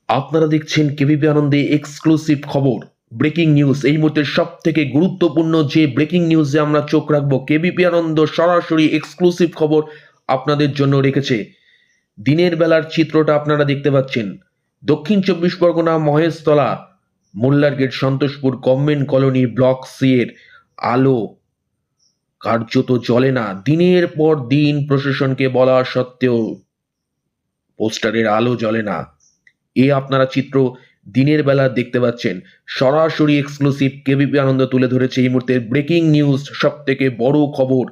আপনারা দেখছেন কেবিপি আনন্দে এক্সক্লুসিভ খবর, ব্রেকিং নিউজ। এই মুহূর্তে সব থেকে গুরুত্বপূর্ণ যে ব্রেকিং নিউজে আমরা চোখ রাখবো, কেবিপি আনন্দ সরাসরি এক্সক্লুসিভ খবর আপনাদের জন্য রেখেছে। দিনের বেলার চিত্রটা আপনারা দেখতে পাচ্ছেন। দক্ষিণ চব্বিশ Pargana Maheshtala Mollar gate Santoshpur government colony block C এর আলো কার্যত জ্বলে না। দিনের পর দিন প্রশাসনকে বলা সত্ত্বেও পোস্টারের আলো জ্বলে না। আপনারা চিত্র দিনের বেলা দেখতে পাচ্ছেন। সরাসরি এক্সক্লুসিভ কেবিপি আনন্দ তুলে ধরেছে এই মুহূর্তে ব্রেকিং নিউজ, সব থেকে বড় খবর।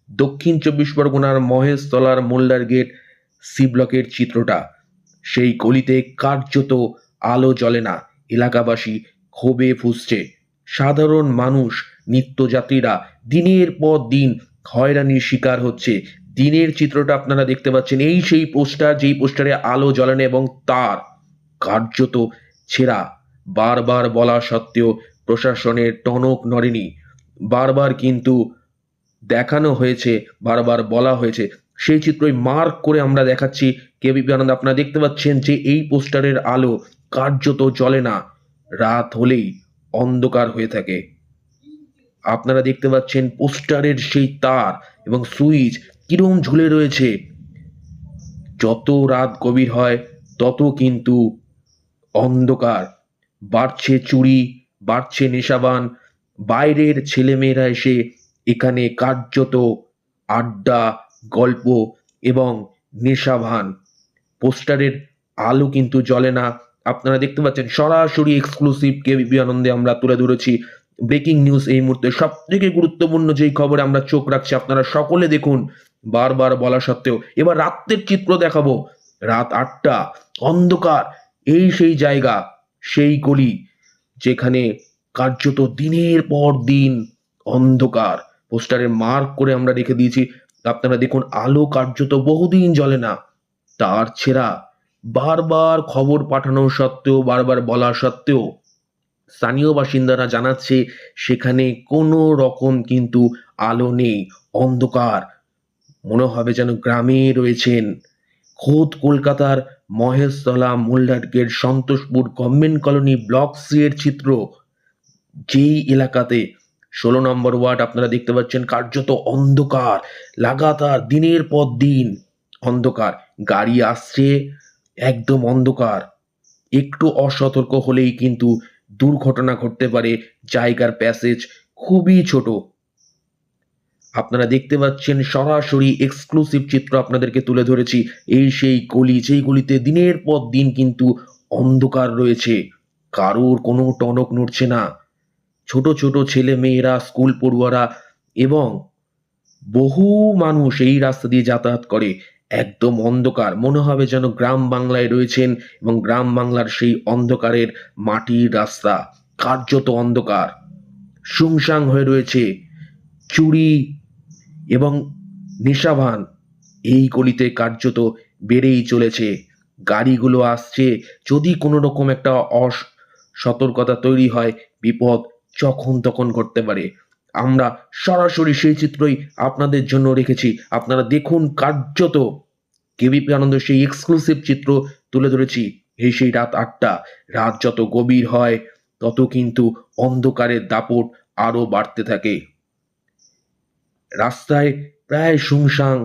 দক্ষিণ চব্বিশ পরগনার মহেশতলার মোল্লার গেট সি ব্লকের চিত্রটা। সেই গলিতে কার্যত আলো জ্বলে না। এলাকাবাসী ক্ষোভে ফুঁসছে। সাধারণ মানুষ, নিত্যযাত্রীরা দিনের পর দিন হয়রানির শিকার হচ্ছে। দিনের চিত্রটা আপনারা দেখতে পাচ্ছেন। এই সেই পোস্টার, যেই পোস্টারে আলো জ্বলে না এবং তার কার্যত ছেঁড়া। বারবার বলা সত্ত্বেও প্রশাসনের টনক নড়েনি। বারবার কিন্তু দেখানো হয়েছে, বারবার বলা হয়েছে। সেই চিত্রই মার্ক করে আমরা দেখাচ্ছি কেবিপি আনন্দ। আপনারা দেখতে পাচ্ছেন যে এই পোস্টারের আলো কার্যত জ্বলে না। রাত হলেই অন্ধকার হয়ে থাকে। আপনারা দেখতে পাচ্ছেন পোস্টারের সেই তার এবং সুইচ কিরম ঝুলে রয়েছে। যত রাত গভীর হয় তত কিন্তু অন্ধকার বাড়ছে, চুরি বাড়ছে, নেশাবান বাইরের ছেলেমেয়েরা এসে এখানে কার্যত আড্ডা, গল্প এবং নেশাভান। পোস্টারের আলো কিন্তু জ্বলে না। আপনারা দেখতে পাচ্ছেন সরাসরি এক্সক্লুসিভ কেবিপি আনন্দে আমরা তুলে ধরেছি ব্রেকিং নিউজ। এই মুহূর্তে সব থেকে গুরুত্বপূর্ণ যেই খবরে আমরা চোখ রাখছি, আপনারা সকলে দেখুন। বারবার বলা সত্ত্বেও এবার রাতের চিত্র দেখাবো। রাত 8টা, অন্ধকার। এই সেই জায়গা, সেই গলি যেখানে কার্যত দিনের পর দিন অন্ধকার। পোস্টারে মার্ক করে আমরা রেখে দিয়েছি। আপনারা দেখুন, আলো কার্যত বহুদিন জ্বলে না। তার ছেঁড়া। বারবার খবর পাঠানো সত্ত্বেও, বারবার বলা সত্ত্বেও স্থানীয় বাসিন্দারা জানাচ্ছে সেখানে কোনো রকম কিন্তু আলো নেই, অন্ধকার। মনে হবে যেন গ্রামে রয়েছেন। খোদ কলকাতার Maheshtala Mollar gate Santoshpur government colony block C এর চিত্র। যেই এলাকাতে 16 নম্বর ওয়ার্ড, আপনারা দেখতে পাচ্ছেন কার্যত অন্ধকার। লাগাতার দিনের পর দিন অন্ধকার। গাড়ি আসছে, একদম অন্ধকার। একটু অসতর্ক হলেই কিন্তু দুর্ঘটনা ঘটতে পারে। জায়গার প্যাসেজ খুবই ছোট। আপনারা দেখতে পাচ্ছেন সরাসরি এক্সক্লুসিভ চিত্র আপনাদেরকে তুলে ধরেছি। এই সেই গলি, যেই গলিতে দিনের পর দিন কিন্তু অন্ধকার রয়েছে। কারোর কোনো টনক নড়ছে না। ছোট ছোট ছেলে মেয়েরা, স্কুল পড়ুয়ারা এবং বহু মানুষ এই রাস্তা দিয়ে যাতায়াত করে। একদম অন্ধকার। মনে হবে যেন গ্রাম বাংলায় রয়েছেন এবং গ্রাম বাংলার সেই অন্ধকারের মাটির রাস্তা কার্যত অন্ধকার। সুমসাং হয়ে রয়েছে। চুরি এবং নেশাভান এই গলিতে কার্যত বেড়েই চলেছে। গাড়িগুলো আসছে। যদি কোনো রকম একটা অসতর্কতা তৈরি হয়, বিপদ যখন তখন ঘটতে পারে। আমরা সরাসরি সেই চিত্রই আপনাদের জন্য রেখেছি। আপনারা দেখুন, কার্যত কেবিপি আনন্দ সেই এক্সক্লুসিভ চিত্র তুলে ধরেছি। এই সেই রাত 8টা। রাত যত গভীর হয় তত কিন্তু অন্ধকারের দাপট আরো বাড়তে থাকে। রাস্তায় প্রায় শুনশান,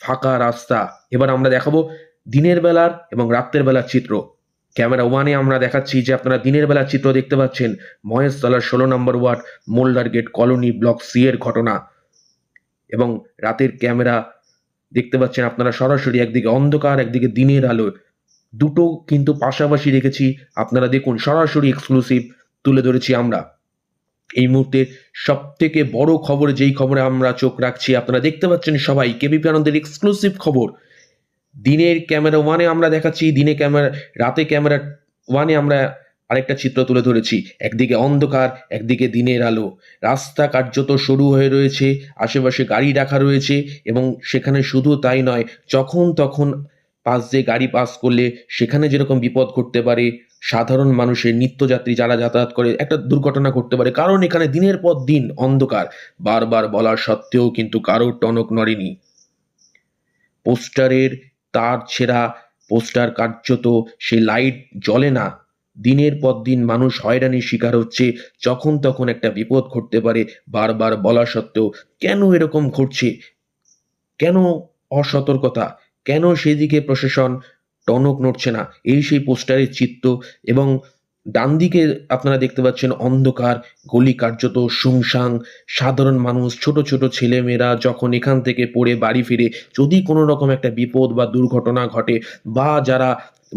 ফাঁকা রাস্তা। এবার আমরা দেখাবো দিনের বেলার এবং রাত্রের বেলার চিত্র। ক্যামেরা ওয়ানে আমরা দেখাচ্ছি যে আপনারা দিনের বেলার চিত্র দেখতে পাচ্ছেন। মহেশতলার 16 নম্বর ওয়ার্ড মোল্লার গেট কলোনি ব্লক সি এর ঘটনা। এবং রাতের ক্যামেরা দেখতে পাচ্ছেন আপনারা সরাসরি, একদিকে অন্ধকার, একদিকে দিনের আলো, দুটো কিন্তু পাশাপাশি রেখেছি। আপনারা দেখুন, সরাসরি এক্সক্লুসিভ তুলে ধরেছি আমরা। এই মুহূর্তে সব থেকে বড় খবর, যেই খবরে আমরা চোখ রাখছি, আপনারা দেখতে পাচ্ছেন সবাই, কেবিপি আনন্দের এক্সক্লুসিভ খবর। দিনের ক্যামেরা ওয়ানে আমরা দেখাচ্ছি, দিনে ক্যামেরা, রাতে ক্যামেরা ওয়ানে আমরা আরেকটা চিত্র তুলে ধরেছি। একদিকে অন্ধকার, একদিকে দিনের আলো। রাস্তা কার্যত সরু হয়ে রয়েছে, আশেপাশে গাড়ি রাখা রয়েছে এবং সেখানে শুধু তাই নয়, যখন তখন পাশ দিয়ে গাড়ি পাস করলে সেখানে যেরকম বিপদ ঘটতে পারে, সাধারণ মানুষের, নিত্যযাত্রী যারা যাতায়াত করে, একটা দুর্ঘটনা ঘটতে পারে। কারণ এখানে দিনের পর দিন অন্ধকার। বারবার বলার সত্ত্বেও কিন্তু কারোর টনক নড়েনি। পোস্টারের তার ছেঁড়া, পোস্টার কার্যত সেই লাইট জ্বলে না। দিনের পর দিন মানুষ হয়রানির শিকার হচ্ছে। যখন তখন একটা বিপদ ঘটতে পারে। বারবার বলা সত্ত্বেও কেন এরকম ঘটছে? কেন অসতর্কতা? কেন সেদিকে প্রশাসন টনক নড়ছে না? এই সেই পোস্টারের চিত্র এবং ডানদিকে আপনারা দেখতে পাচ্ছেন অন্ধকার, গলি কার্যত সুনসান। সাধারণ মানুষ, ছোট, ছোট ছেলেমেয়েরা যখন এখান থেকে পড়ে বাড়ি ফিরে যদি কোনো রকম একটা বিপদ বা দুর্ঘটনা ঘটে বা যারা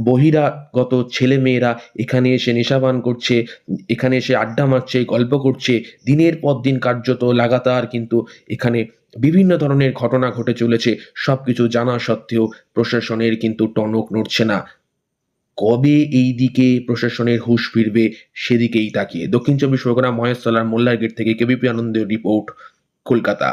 বহিরাগত ছেলেমেয়েরা এখানে এসে নেশাপান করছে, এখানে এসে আড্ডা মারছে, গল্প করছে, দিনের পর দিন কার্যত লাগাতার কিন্তু এখানে বিভিন্ন ধরনের ঘটনা ঘটে চলেছে। সবকিছু জানা সত্ত্বেও প্রশাসনের কিন্তু টনক নড়ছে না। কবে এই দিকে প্রশাসনের হুঁশ ফিরবে সেদিকেই তাকিয়ে। দক্ষিণ চব্বিশ পরগনা মহেশতলার মোল্লার গেট থেকে কেবিপি আনন্দের রিপোর্ট, কলকাতা।